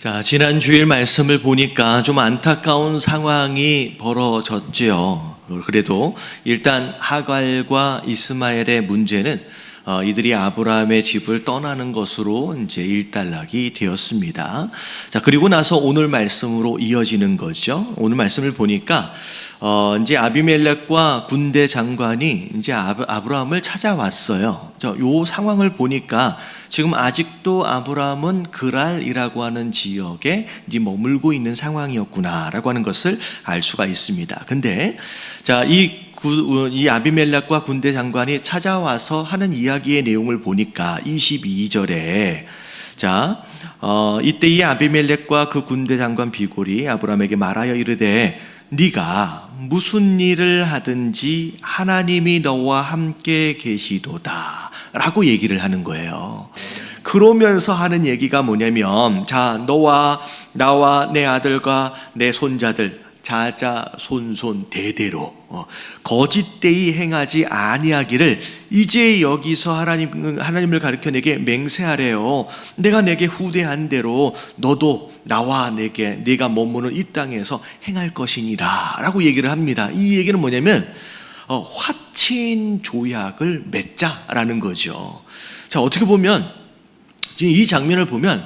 자, 지난 주일 말씀을 보니까 좀 안타까운 상황이 벌어졌지요. 그래도 일단 하갈과 이스마엘의 문제는 이들이 아브라함의 집을 떠나는 것으로 이제 일단락이 되었습니다. 자, 그리고 나서 오늘 말씀으로 이어지는 거죠. 오늘 말씀을 보니까 이제 아비멜렉과 군대 장관이 이제 아브라함을 찾아왔어요. 요 상황을 보니까 지금 아직도 아브라함은 그랄이라고 하는 지역에 이제 머물고 있는 상황이었구나라고 하는 것을 알 수가 있습니다. 근데 자, 이 아비멜렉과 군대 장관이 찾아와서 하는 이야기의 내용을 보니까 22절에 자, 이때 이 아비멜렉과 그 군대 장관 비골이 아브라함에게 말하여 이르되 네가 무슨 일을 하든지 하나님이 너와 함께 계시도다 라고 얘기를 하는 거예요. 그러면서 하는 얘기가 뭐냐면 자, 너와 나와 내 아들과 내 손자들 자자손손 대대로 거짓되이 행하지 아니하기를 이제 여기서 하나님을 가르쳐 내게 맹세하래요. 내가 내게 후대한 대로 너도 나와 내가 머무는 이 땅에서 행할 것이니라 라고 얘기를 합니다. 이 얘기는 뭐냐면 화친 조약을 맺자라는 거죠. 자, 어떻게 보면 지금 이 장면을 보면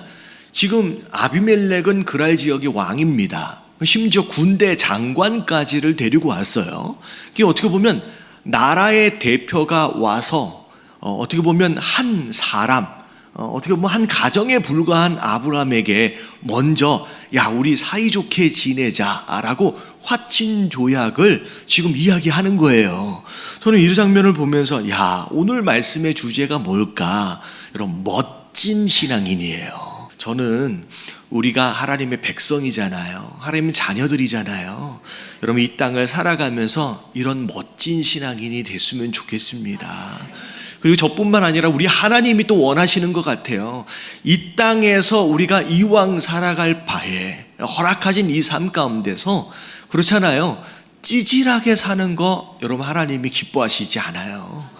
지금 아비멜렉은 그랄 지역의 왕입니다. 심지어 군대 장관까지를 데리고 왔어요. 이게 어떻게 보면 나라의 대표가 와서 어떻게 보면 한 사람, 어떻게 보면 한 가정에 불과한 아브라함에게 먼저 야, 우리 사이좋게 지내자라고 화친 조약을 지금 이야기하는 거예요. 저는 이 장면을 보면서 야, 오늘 말씀의 주제가 뭘까? 이런 멋진 신앙인이에요. 저는 우리가 하나님의 백성이잖아요. 하나님의 자녀들이잖아요. 여러분, 이 땅을 살아가면서 이런 멋진 신앙인이 됐으면 좋겠습니다. 그리고 저뿐만 아니라 우리 하나님이 또 원하시는 것 같아요. 이 땅에서 우리가 이왕 살아갈 바에 허락하신 이 삶 가운데서 그렇잖아요. 찌질하게 사는 거 여러분 하나님이 기뻐하시지 않아요.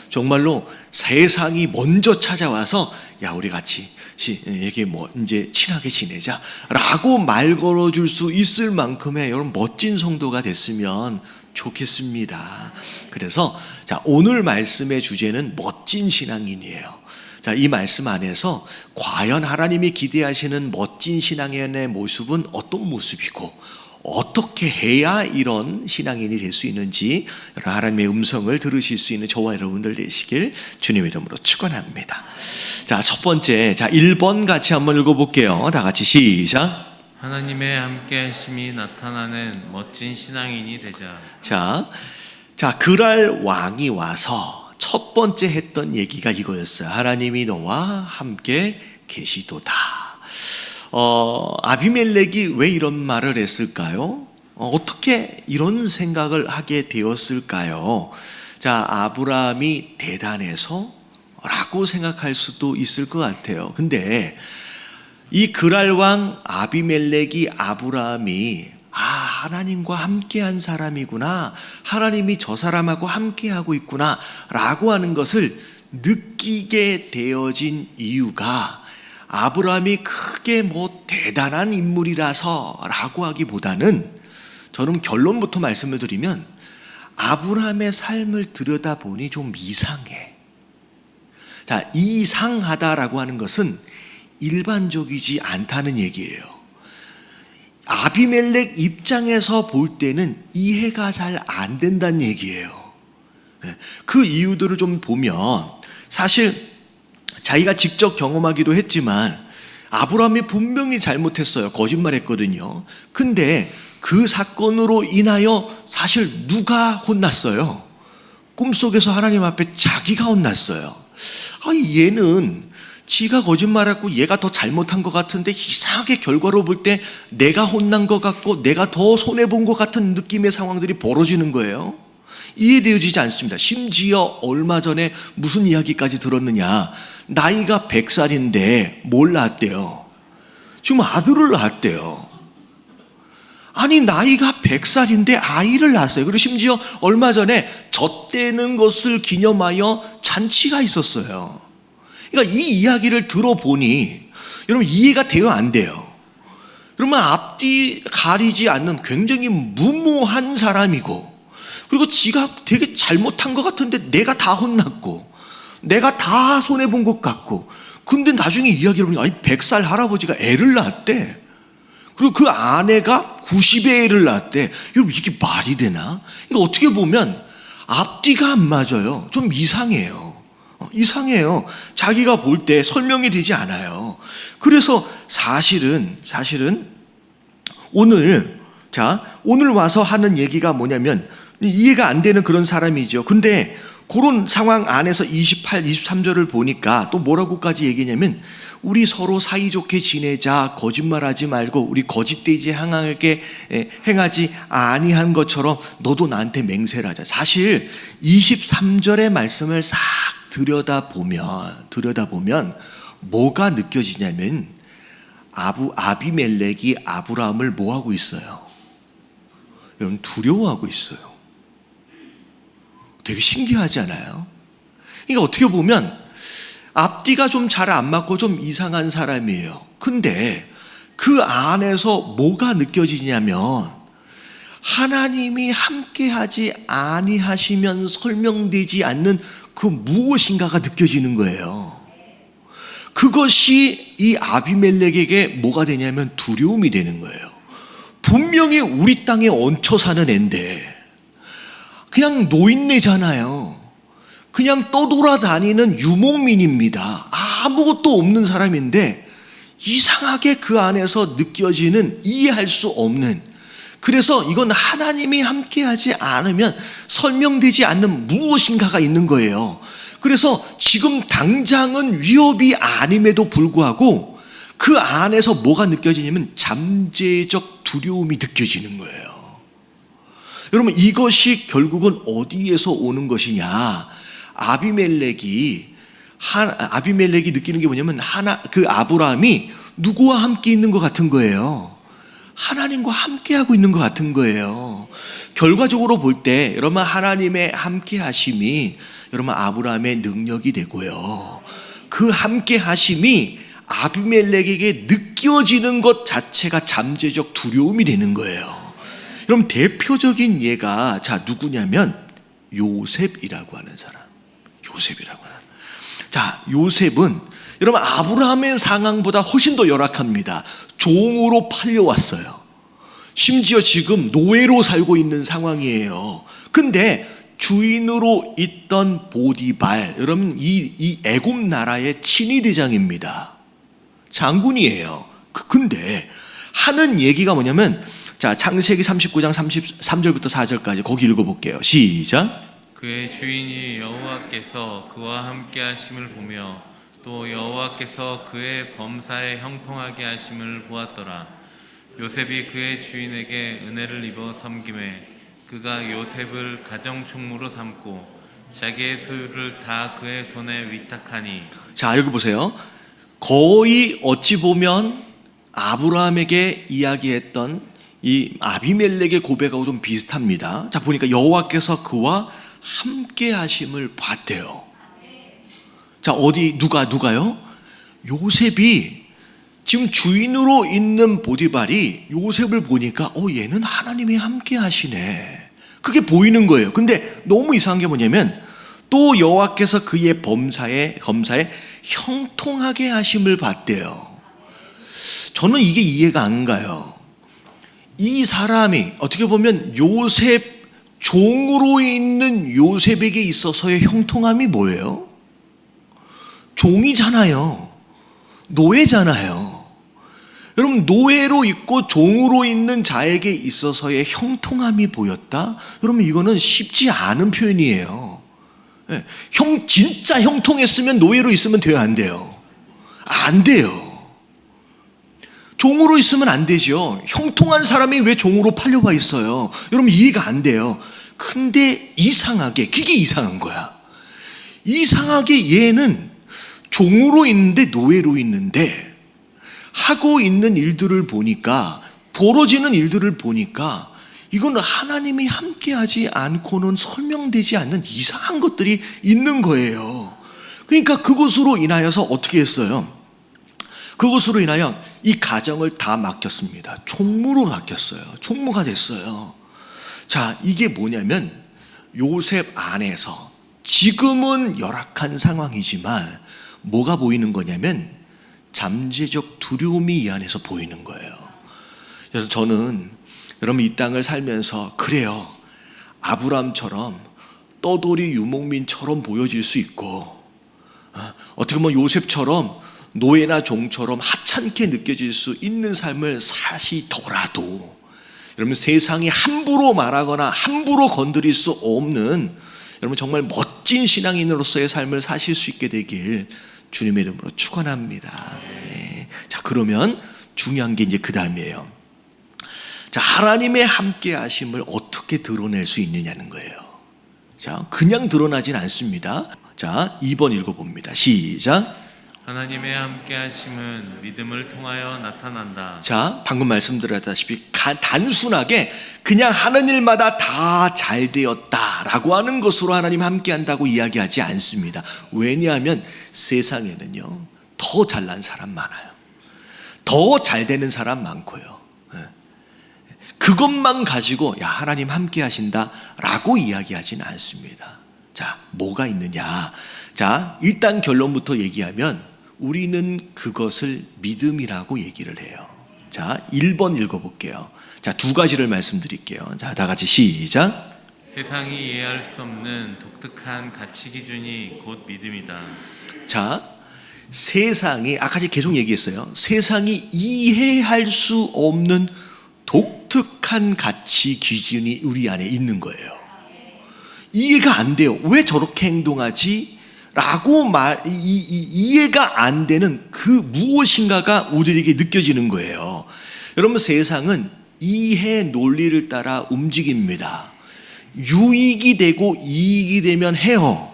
정말로 세상이 먼저 찾아와서 야, 우리 같이 이게 이제 친하게 지내자라고 말 걸어줄 수 있을 만큼의 이런 멋진 성도가 됐으면 좋겠습니다. 그래서 자, 오늘 말씀의 주제는 멋진 신앙인이에요. 자, 이 말씀 안에서 과연 하나님이 기대하시는 멋진 신앙인의 모습은 어떤 모습이고 어떻게 해야 이런 신앙인이 될 수 있는지 하나님의 음성을 들으실 수 있는 저와 여러분들 되시길 주님의 이름으로 축원합니다. 자, 첫 번째, 자 1번 같이 한번 읽어볼게요. 다 같이 시작. 하나님의 함께하심이 나타나는 멋진 신앙인이 되자. 자, 그랄 왕이 와서 첫 번째 했던 얘기가 이거였어요. 하나님이 너와 함께 계시도다. 아비멜렉이 왜 이런 말을 했을까요? 어떻게 이런 생각을 하게 되었을까요? 자, 아브라함이 대단해서 라고 생각할 수도 있을 것 같아요. 근데 이 그랄 왕 아비멜렉이 아브라함이 하나님과 함께한 사람이구나, 하나님이 저 사람하고 함께하고 있구나 라고 하는 것을 느끼게 되어진 이유가 아브라함이 크게 대단한 인물이라서 라고 하기보다는 저는 결론부터 말씀을 드리면 아브라함의 삶을 들여다보니 좀 이상해. 자, 이상하다라고 하는 것은 일반적이지 않다는 얘기예요. 아비멜렉 입장에서 볼 때는 이해가 잘 안 된다는 얘기예요. 그 이유들을 좀 보면 사실 자기가 직접 경험하기도 했지만 아브라함이 분명히 잘못했어요. 거짓말했거든요. 근데 그 사건으로 인하여 사실 누가 혼났어요? 꿈속에서 하나님 앞에 자기가 혼났어요. 얘는 지가 거짓말했고 얘가 더 잘못한 것 같은데 이상하게 결과로 볼 때 내가 혼난 것 같고 내가 더 손해본 것 같은 느낌의 상황들이 벌어지는 거예요. 이해되어지지 않습니다. 심지어 얼마 전에 무슨 이야기까지 들었느냐, 나이가 100살인데 뭘 낳았대요? 지금 아들을 낳았대요. 아니, 나이가 100살인데 아이를 낳았어요. 그리고 심지어 얼마 전에 젖대는 것을 기념하여 잔치가 있었어요. 그러니까 이 이야기를 들어보니 여러분 이해가 돼요, 안 돼요? 그러면 앞뒤 가리지 않는 굉장히 무모한 사람이고, 그리고 지가 되게 잘못한 것 같은데 내가 다 혼났고 내가 다 손해본 것 같고, 근데 나중에 이야기를 보니까 100살 할아버지가 애를 낳았대. 그리고 그 아내가 90의 애를 낳았대. 여러분, 이게 말이 되나? 이거 어떻게 보면 앞뒤가 안 맞아요. 좀 이상해요. 이상해요. 자기가 볼 때 설명이 되지 않아요. 그래서 사실은 오늘 와서 하는 얘기가 뭐냐면, 이해가 안 되는 그런 사람이죠. 근데 그런 상황 안에서 28, 23절을 보니까 또 뭐라고까지 얘기냐면, 우리 서로 사이좋게 지내자, 거짓말하지 말고 우리 거짓되지 행하지 아니한 것처럼 너도 나한테 맹세를 하자. 사실 23절의 말씀을 싹 들여다보면 뭐가 느껴지냐면, 아비멜렉이 아브라함을 뭐하고 있어요? 여러분, 두려워하고 있어요. 되게 신기하지 않아요? 그러니까 어떻게 보면 앞뒤가 좀 잘 안 맞고 좀 이상한 사람이에요. 근데 그 안에서 뭐가 느껴지냐면, 하나님이 함께하지 아니하시면 설명되지 않는 그 무엇인가가 느껴지는 거예요. 그것이 이 아비멜렉에게 뭐가 되냐면 두려움이 되는 거예요. 분명히 우리 땅에 얹혀 사는 앤데 그냥 노인네잖아요. 그냥 떠돌아다니는 유목민입니다. 아무것도 없는 사람인데 이상하게 그 안에서 느껴지는, 이해할 수 없는, 그래서 이건 하나님이 함께하지 않으면 설명되지 않는 무엇인가가 있는 거예요. 그래서 지금 당장은 위협이 아님에도 불구하고 그 안에서 뭐가 느껴지냐면 잠재적 두려움이 느껴지는 거예요. 여러분, 이것이 결국은 어디에서 오는 것이냐? 아비멜렉이 느끼는 게 뭐냐면, 그 아브라함이 누구와 함께 있는 것 같은 거예요. 하나님과 함께하고 있는 것 같은 거예요. 결과적으로 볼 때 여러분, 하나님의 함께하심이 여러분 아브라함의 능력이 되고요, 그 함께하심이 아비멜렉에게 느껴지는 것 자체가 잠재적 두려움이 되는 거예요. 여러분, 대표적인 예가 누구냐면 요셉이라고 하는 사람. 요셉은 여러분 아브라함의 상황보다 훨씬 더 열악합니다. 종으로 팔려왔어요. 심지어 지금 노예로 살고 있는 상황이에요. 근데 주인으로 있던 보디발, 여러분 이 애굽 나라의 친위대장입니다. 장군이에요. 근데 하는 얘기가 뭐냐면, 창세기 39장 33절부터 4절까지 거기 읽어볼게요. 시작. 그의 주인이 여호와께서 그와 함께 하심을 보며 또 여호와께서 그의 범사에 형통하게 하심을 보았더라. 요셉이 그의 주인에게 은혜를 입어 섬김에 그가 요셉을 가정총무로 삼고 자기의 소유를 다 그의 손에 위탁하니. 자, 여기 보세요. 거의 어찌 보면 아브라함에게 이야기했던 이 아비멜렉의 고백하고 좀 비슷합니다. 자, 보니까 여호와께서 그와 함께 하심을 봤대요. 자, 누가요? 요셉이 지금 주인으로 있는 보디발이 요셉을 보니까 얘는 하나님이 함께 하시네, 그게 보이는 거예요. 근데 너무 이상한 게 뭐냐면, 또 여호와께서 그의 검사에 형통하게 하심을 봤대요. 저는 이게 이해가 안 가요. 이 사람이 어떻게 보면 종으로 있는 요셉에게 있어서의 형통함이 뭐예요? 종이잖아요. 노예잖아요. 여러분, 노예로 있고 종으로 있는 자에게 있어서의 형통함이 보였다? 여러분, 이거는 쉽지 않은 표현이에요. 진짜 형통했으면 노예로 있으면 돼요, 안 돼요? 안 돼요. 종으로 있으면 안 되죠. 형통한 사람이 왜 종으로 팔려와 있어요? 여러분, 이해가 안 돼요. 근데 이상하게, 그게 이상한 거야. 이상하게 얘는 종으로 있는데 노예로 있는데, 하고 있는 일들을 보니까, 벌어지는 일들을 보니까 이건 하나님이 함께하지 않고는 설명되지 않는 이상한 것들이 있는 거예요. 그러니까 그것으로 인하여서 어떻게 했어요? 그것으로 인하여 이 가정을 다 맡겼습니다. 총무로 맡겼어요. 총무가 됐어요. 자, 이게 뭐냐면 요셉 안에서 지금은 열악한 상황이지만 뭐가 보이는 거냐면 잠재적 두려움이 이 안에서 보이는 거예요. 여러분, 저는 여러분 이 땅을 살면서 그래요. 아브람처럼 떠돌이 유목민처럼 보여질 수 있고, 어떻게 보면 요셉처럼 노예나 종처럼 하찮게 느껴질 수 있는 삶을 사시더라도, 여러분 세상이 함부로 말하거나 함부로 건드릴 수 없는 여러분 정말 멋진 신앙인으로서의 삶을 사실 수 있게 되길 주님의 이름으로 축원합니다. 네. 자, 그러면 중요한 게 이제 그 다음이에요. 자, 하나님의 함께 하심을 어떻게 드러낼 수 있느냐는 거예요. 자, 그냥 드러나진 않습니다. 자, 2번 읽어봅니다. 시작. 하나님의 함께 하심은 믿음을 통하여 나타난다. 자, 방금 말씀드렸다시피 단순하게 그냥 하는 일마다 다 잘 되었다라고 하는 것으로 하나님 함께 한다고 이야기하지 않습니다. 왜냐하면 세상에는요, 더 잘난 사람 많아요. 더 잘 되는 사람 많고요. 그것만 가지고 야, 하나님 함께 하신다라고 이야기하지는 않습니다. 자, 뭐가 있느냐? 자, 일단 결론부터 얘기하면 우리는 그것을 믿음이라고 얘기를 해요. 자, 1번 읽어볼게요. 자, 두 가지를 말씀드릴게요. 자, 다 같이 시작. 세상이 이해할 수 없는 독특한 가치 기준이 곧 믿음이다. 자, 세상이 아까 계속 얘기했어요. 세상이 이해할 수 없는 독특한 가치 기준이 우리 안에 있는 거예요. 이해가 안 돼요. 왜 저렇게 행동하지? 라고 이해가 안 되는 그 무엇인가가 우리에게 느껴지는 거예요. 여러분, 세상은 이해 논리를 따라 움직입니다. 유익이 되고 이익이 되면 해요.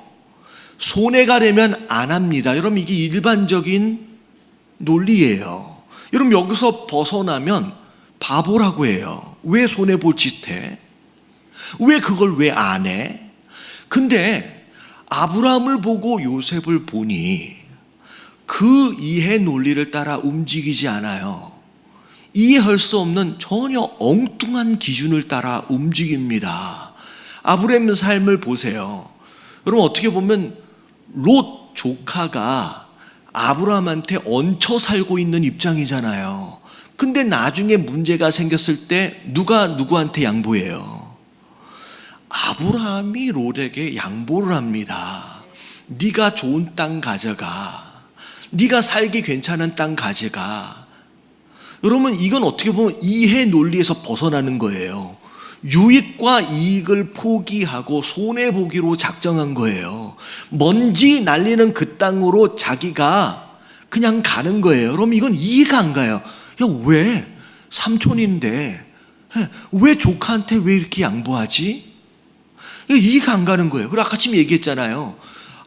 손해가 되면 안 합니다. 여러분, 이게 일반적인 논리예요. 여러분, 여기서 벗어나면 바보라고 해요. 왜 손해볼 짓 해? 왜 그걸 왜 안 해? 근데 아브라함을 보고 요셉을 보니 그 이해 논리를 따라 움직이지 않아요. 이해할 수 없는 전혀 엉뚱한 기준을 따라 움직입니다. 아브라함의 삶을 보세요. 여러분, 어떻게 보면 롯 조카가 아브라함한테 얹혀 살고 있는 입장이잖아요. 근데 나중에 문제가 생겼을 때 누가 누구한테 양보해요? 아브라함이 롯에게 양보를 합니다. 네가 좋은 땅 가져가. 네가 살기 괜찮은 땅 가져가. 여러분, 이건 어떻게 보면 이해 논리에서 벗어나는 거예요. 유익과 이익을 포기하고 손해보기로 작정한 거예요. 먼지 날리는 그 땅으로 자기가 그냥 가는 거예요. 그럼 이건 이해가 안 가요. 야, 왜? 삼촌인데 왜 조카한테 왜 이렇게 양보하지? 이해가 안 가는 거예요. 그리고 아까 지금 얘기했잖아요.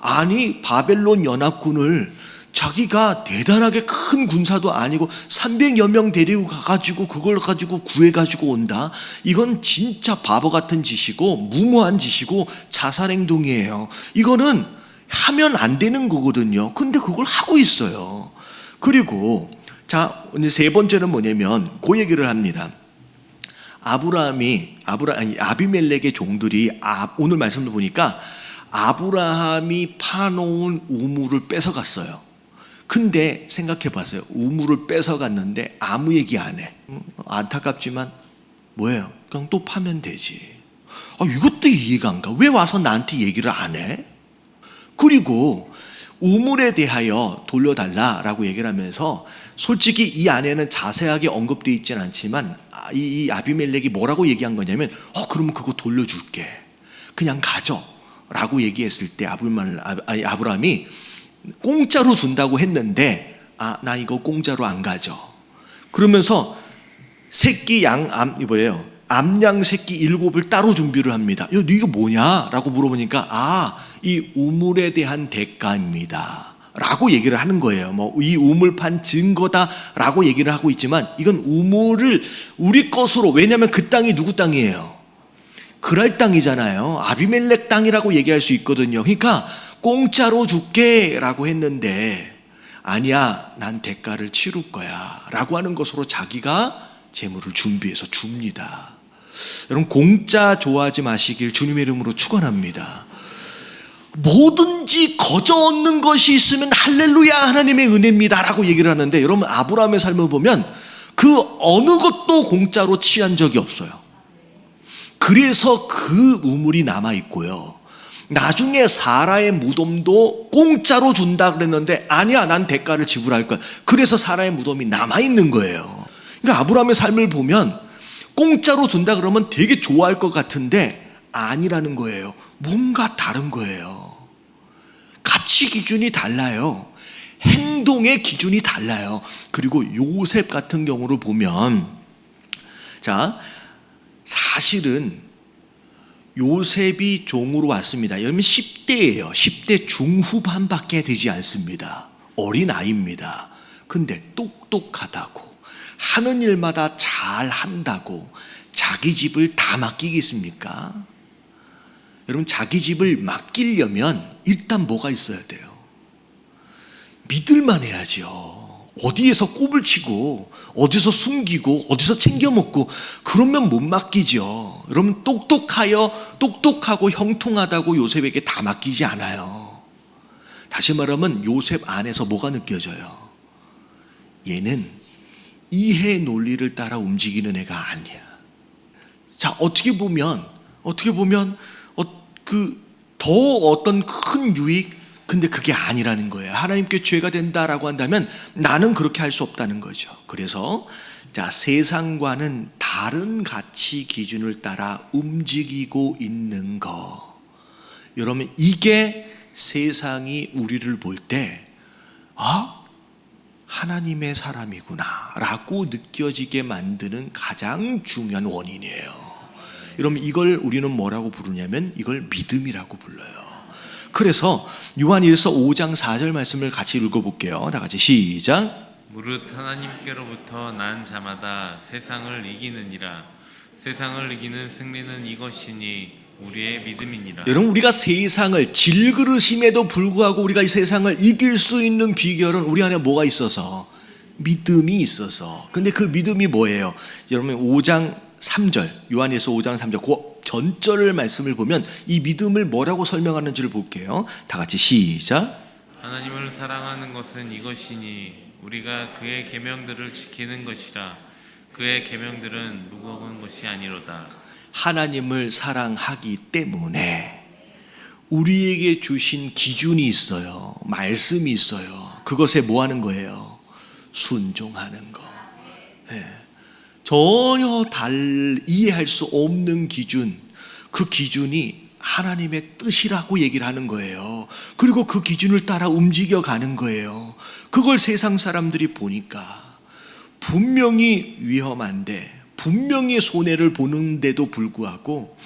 아니, 바벨론 연합군을 자기가 대단하게 큰 군사도 아니고 300여 명 데리고 가가지고 그걸 가지고 구해가지고 온다. 이건 진짜 바보 같은 짓이고 무모한 짓이고 자살행동이에요. 이거는 하면 안 되는 거거든요. 근데 그걸 하고 있어요. 그리고 자, 이제 세 번째는 뭐냐면 그 얘기를 합니다. 아비멜렉의 종들이 오늘 말씀을 보니까 아브라함이 파놓은 우물을 뺏어갔어요. 근데 생각해 봤어요. 우물을 뺏어갔는데 아무 얘기 안 해. 안타깝지만 뭐예요? 그냥 또 파면 되지. 이것도 이해가 안 가. 왜 와서 나한테 얘기를 안 해? 그리고 우물에 대하여 돌려달라라고 얘기를 하면서 솔직히 이 안에는 자세하게 언급되어 있지는 않지만 이 아비멜렉이 뭐라고 얘기한 거냐면 그러면 그거 돌려줄게. 그냥 가져 라고 얘기했을 때 아브라함이 공짜로 준다고 했는데 나 이거 공짜로 안 가져. 그러면서 새끼 암양 새끼 7을 따로 준비를 합니다. 이거 뭐냐? 라고 물어보니까 이 우물에 대한 대가입니다 라고 얘기를 하는 거예요. 이 우물 판 증거다라고 얘기를 하고 있지만 이건 우물을 우리 것으로, 왜냐하면 그 땅이 누구 땅이에요? 그랄 땅이잖아요. 아비멜렉 땅이라고 얘기할 수 있거든요. 그러니까 공짜로 줄게 라고 했는데 아니야, 난 대가를 치를 거야 라고 하는 것으로 자기가 재물을 준비해서 줍니다. 여러분, 공짜 좋아하지 마시길 주님의 이름으로 축원합니다. 뭐든지 거저 얻는 것이 있으면 할렐루야, 하나님의 은혜입니다 라고 얘기를 하는데, 여러분 아브라함의 삶을 보면 그 어느 것도 공짜로 취한 적이 없어요. 그래서 그 우물이 남아있고요, 나중에 사라의 무덤도 공짜로 준다 그랬는데 아니야, 난 대가를 지불할 거야. 그래서 사라의 무덤이 남아있는 거예요. 그러니까 아브라함의 삶을 보면 공짜로 준다 그러면 되게 좋아할 것 같은데 아니라는 거예요. 뭔가 다른 거예요. 가치 기준이 달라요. 행동의 기준이 달라요. 그리고 요셉 같은 경우를 보면, 자, 사실은 요셉이 종으로 왔습니다. 여러분 10대예요. 10대 중후반밖에 되지 않습니다. 어린아이입니다. 근데 똑똑하다고, 하는 일마다 잘한다고 자기 집을 다 맡기겠습니까? 여러분, 자기 집을 맡기려면 일단 뭐가 있어야 돼요? 믿을만 해야죠. 어디에서 꼽을 치고 어디서 숨기고 어디서 챙겨 먹고 그러면 못 맡기죠. 여러분, 똑똑하고 형통하다고 요셉에게 다 맡기지 않아요. 다시 말하면 요셉 안에서 뭐가 느껴져요? 얘는 이해 논리를 따라 움직이는 애가 아니야. 자, 어떻게 보면 더 어떤 큰 유익, 근데 그게 아니라는 거예요. 하나님께 죄가 된다라고 한다면 나는 그렇게 할 수 없다는 거죠. 그래서 자, 세상과는 다른 가치 기준을 따라 움직이고 있는 거, 여러분 이게 세상이 우리를 볼 때 하나님의 사람이구나 라고 느껴지게 만드는 가장 중요한 원인이에요. 여러분, 이걸 우리는 뭐라고 부르냐면 이걸 믿음이라고 불러요. 그래서 요한일서 5장 4절 말씀을 같이 읽어볼게요. 다 같이 시작. 무릇 하나님께로부터 난 자마다 세상을 이기느니라. 세상을 이기는 승리는 이것이니 우리의 믿음이니라. 여러분, 우리가 세상을, 질그릇임에도 불구하고 우리가 이 세상을 이길 수 있는 비결은 우리 안에 뭐가 있어서? 믿음이 있어서. 근데 그 믿음이 뭐예요? 여러분 5장 3절, 요한일서 5장 3절 그 전절을 말씀을 보면 이 믿음을 뭐라고 설명하는지를 볼게요. 다 같이 시작. 하나님을 사랑하는 것은 이것이니 우리가 그의 계명들을 지키는 것이라. 그의 계명들은 무거운 것이 아니로다. 하나님을 사랑하기 때문에 우리에게 주신 기준이 있어요. 말씀이 있어요. 그것에 뭐 하는 거예요? 순종하는 거. 네. 전혀 이해할 수 없는 기준, 그 기준이 하나님의 뜻이라고 얘기를 하는 거예요. 그리고 그 기준을 따라 움직여가는 거예요. 그걸 세상 사람들이 보니까 분명히 위험한데, 분명히 손해를 보는데도 불구하고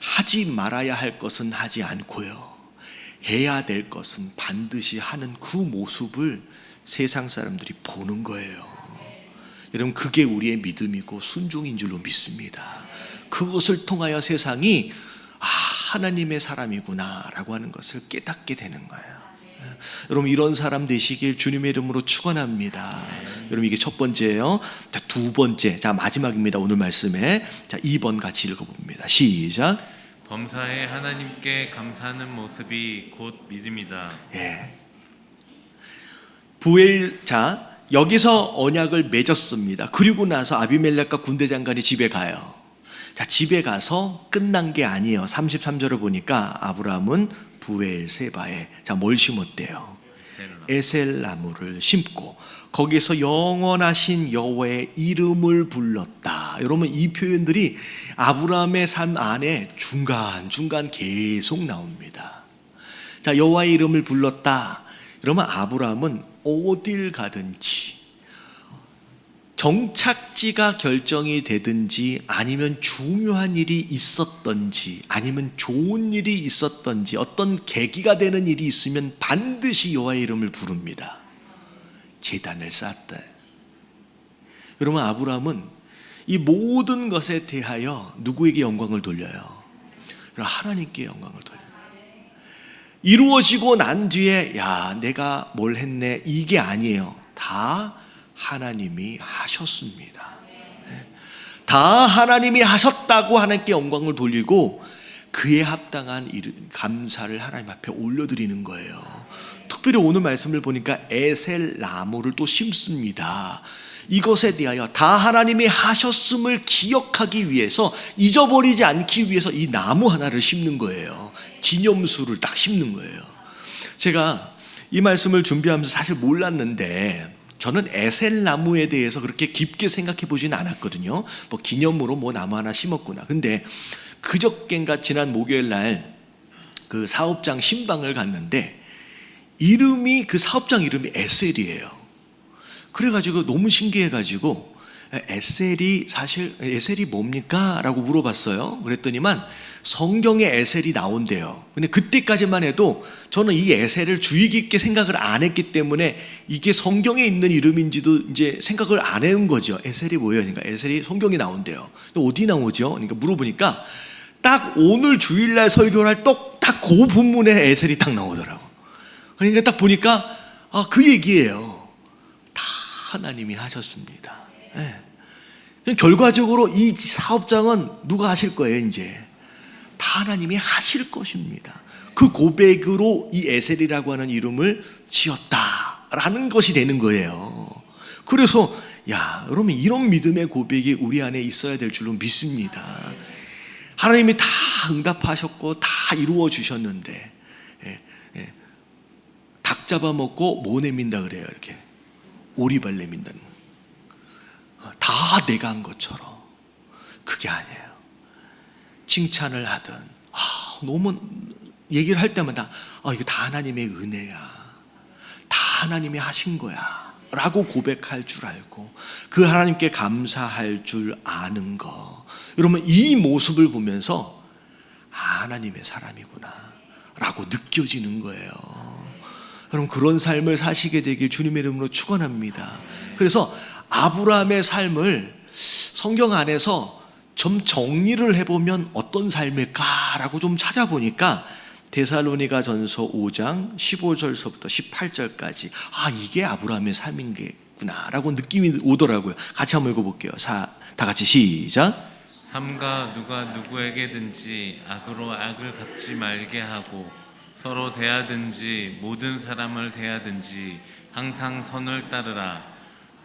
하지 말아야 할 것은 하지 않고요, 해야 될 것은 반드시 하는 그 모습을 세상 사람들이 보는 거예요. 여러분, 그게 우리의 믿음이고 순종인 줄로 믿습니다. 그것을 통하여 세상이 하나님의 사람이구나 라고 하는 것을 깨닫게 되는 거예요. 여러분, 이런 사람 되시길 주님의 이름으로 축원합니다. 여러분, 이게 첫 번째예요. 자, 두 번째, 자 마지막입니다. 오늘 말씀에 자 2번 같이 읽어봅니다. 시작. 범사에 하나님께 감사하는 모습이 곧 믿음이다. 예. 자, 여기서 언약을 맺었습니다. 그리고 나서 아비멜렉과 군대 장관이 집에 가요. 자, 집에 가서 끝난 게 아니에요. 33절을 보니까 아브라함은 부엘세바에 뭘 심었대요? 에셀나무를 심고 거기서 영원하신 여호와의 이름을 불렀다. 여러분, 이 표현들이 아브라함의 삶 안에 중간중간 계속 나옵니다. 자, 여호와의 이름을 불렀다. 그러면 아브라함은 어딜 가든지, 정착지가 결정이 되든지, 아니면 중요한 일이 있었던지, 아니면 좋은 일이 있었던지, 어떤 계기가 되는 일이 있으면 반드시 여호와의 이름을 부릅니다. 제단을 쌓았다. 여러분, 아브라함은 이 모든 것에 대하여 누구에게 영광을 돌려요? 하나님께 영광을 돌려요. 이루어지고 난 뒤에 야 내가 뭘 했네 이게 아니에요. 다 하나님이 하셨습니다. 다 하나님이 하셨다고 하나님께 영광을 돌리고 그에 합당한 감사를 하나님 앞에 올려드리는 거예요. 특별히 오늘 말씀을 보니까 에셀 나무를 또 심습니다. 이것에 대하여 다 하나님이 하셨음을 기억하기 위해서, 잊어버리지 않기 위해서 이 나무 하나를 심는 거예요. 기념수를 딱 심는 거예요. 제가 이 말씀을 준비하면서 사실 몰랐는데 저는 에셀 나무에 대해서 그렇게 깊게 생각해 보지는 않았거든요. 뭐 기념으로 뭐 나무 하나 심었구나. 근데 그저껜가 지난 목요일 날 그 사업장 신방을 갔는데 그 사업장 이름이 에셀이에요. 그래가지고 너무 신기해가지고 에셀이 뭡니까? 라고 물어봤어요. 그랬더니만 성경에 에셀이 나온대요. 근데 그때까지만 해도 저는 이 에셀을 주의 깊게 생각을 안 했기 때문에 이게 성경에 있는 이름인지도 이제 생각을 안 해온 거죠. 에셀이 뭐예요? 그러니까 에셀이 성경에 나온대요. 어디 나오죠? 그러니까 물어보니까 딱 오늘 주일날 설교를 할 딱 그 본문에 에셀이 딱 나오더라고. 그러니까 딱 보니까 그 얘기예요. 다 하나님이 하셨습니다. 네. 결과적으로 이 사업장은 누가 하실 거예요? 이제 다 하나님이 하실 것입니다. 그 고백으로 이 에셀이라고 하는 이름을 지었다라는 것이 되는 거예요. 그래서 여러분 이런 믿음의 고백이 우리 안에 있어야 될 줄로 믿습니다. 하나님이 다 응답하셨고 다 이루어 주셨는데 닭 잡아먹고 뭐 내민다 그래요. 이렇게 오리발 내민다는 다 내가 한 것처럼. 그게 아니에요. 칭찬을 하든 너무 얘기를 할 때마다 이거 다 하나님의 은혜야, 다 하나님이 하신 거야 라고 고백할 줄 알고 그 하나님께 감사할 줄 아는 거. 여러분 이 모습을 보면서 하나님의 사람이구나 라고 느껴지는 거예요. 여러분 그런 삶을 사시게 되길 주님의 이름으로 축원합니다. 그래서 아브라함의 삶을 성경 안에서 좀 정리를 해보면 어떤 삶일까라고 좀 찾아보니까 데살로니가 전서 5장 15절서부터 18절까지 이게 아브라함의 삶인구나 라고 느낌이 오더라고요. 같이 한번 읽어볼게요. 다 같이 시작. 삼가 누가 누구에게든지 악으로 악을 갚지 말게 하고 서로 대하든지 모든 사람을 대하든지 항상 선을 따르라.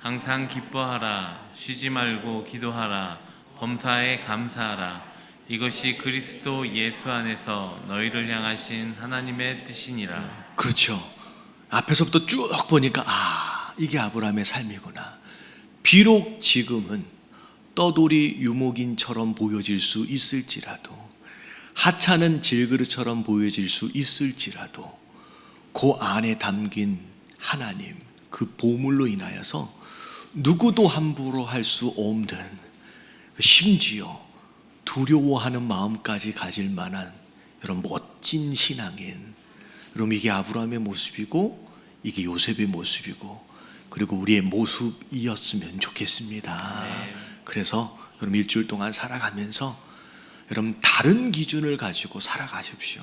항상 기뻐하라. 쉬지 말고 기도하라. 범사에 감사하라. 이것이 그리스도 예수 안에서 너희를 향하신 하나님의 뜻이니라. 그렇죠. 앞에서부터 쭉 보니까 이게 아브라함의 삶이구나. 비록 지금은 떠돌이 유목인처럼 보여질 수 있을지라도, 하찮은 질그릇처럼 보여질 수 있을지라도 그 안에 담긴 하나님, 그 보물로 인하여서 누구도 함부로 할 수 없는, 심지어 두려워하는 마음까지 가질 만한 여러분 멋진 신앙인, 여러분 이게 아브라함의 모습이고 이게 요셉의 모습이고 그리고 우리의 모습이었으면 좋겠습니다. 그래서 여러분 일주일 동안 살아가면서 여러분 다른 기준을 가지고 살아가십시오.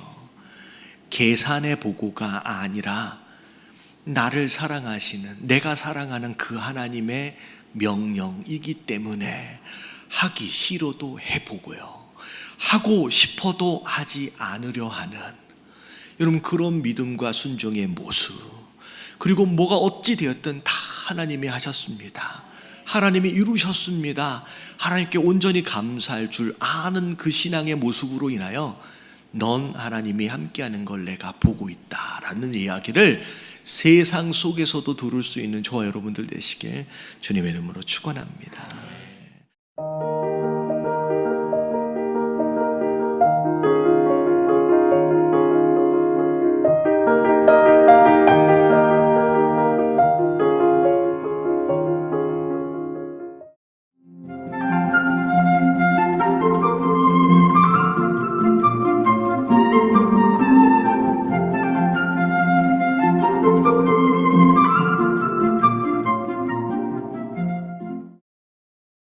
계산의 보고가 아니라 나를 사랑하시는, 내가 사랑하는 그 하나님의 명령이기 때문에 하기 싫어도 해보고요, 하고 싶어도 하지 않으려 하는 여러분 그런 믿음과 순종의 모습, 그리고 뭐가 어찌 되었든 다 하나님이 하셨습니다. 하나님이 이루셨습니다. 하나님께 온전히 감사할 줄 아는 그 신앙의 모습으로 인하여 넌 하나님이 함께하는 걸 내가 보고 있다라는 이야기를 세상 속에서도 들을 수 있는 저와 여러분들 되시길 주님의 이름으로 축원합니다.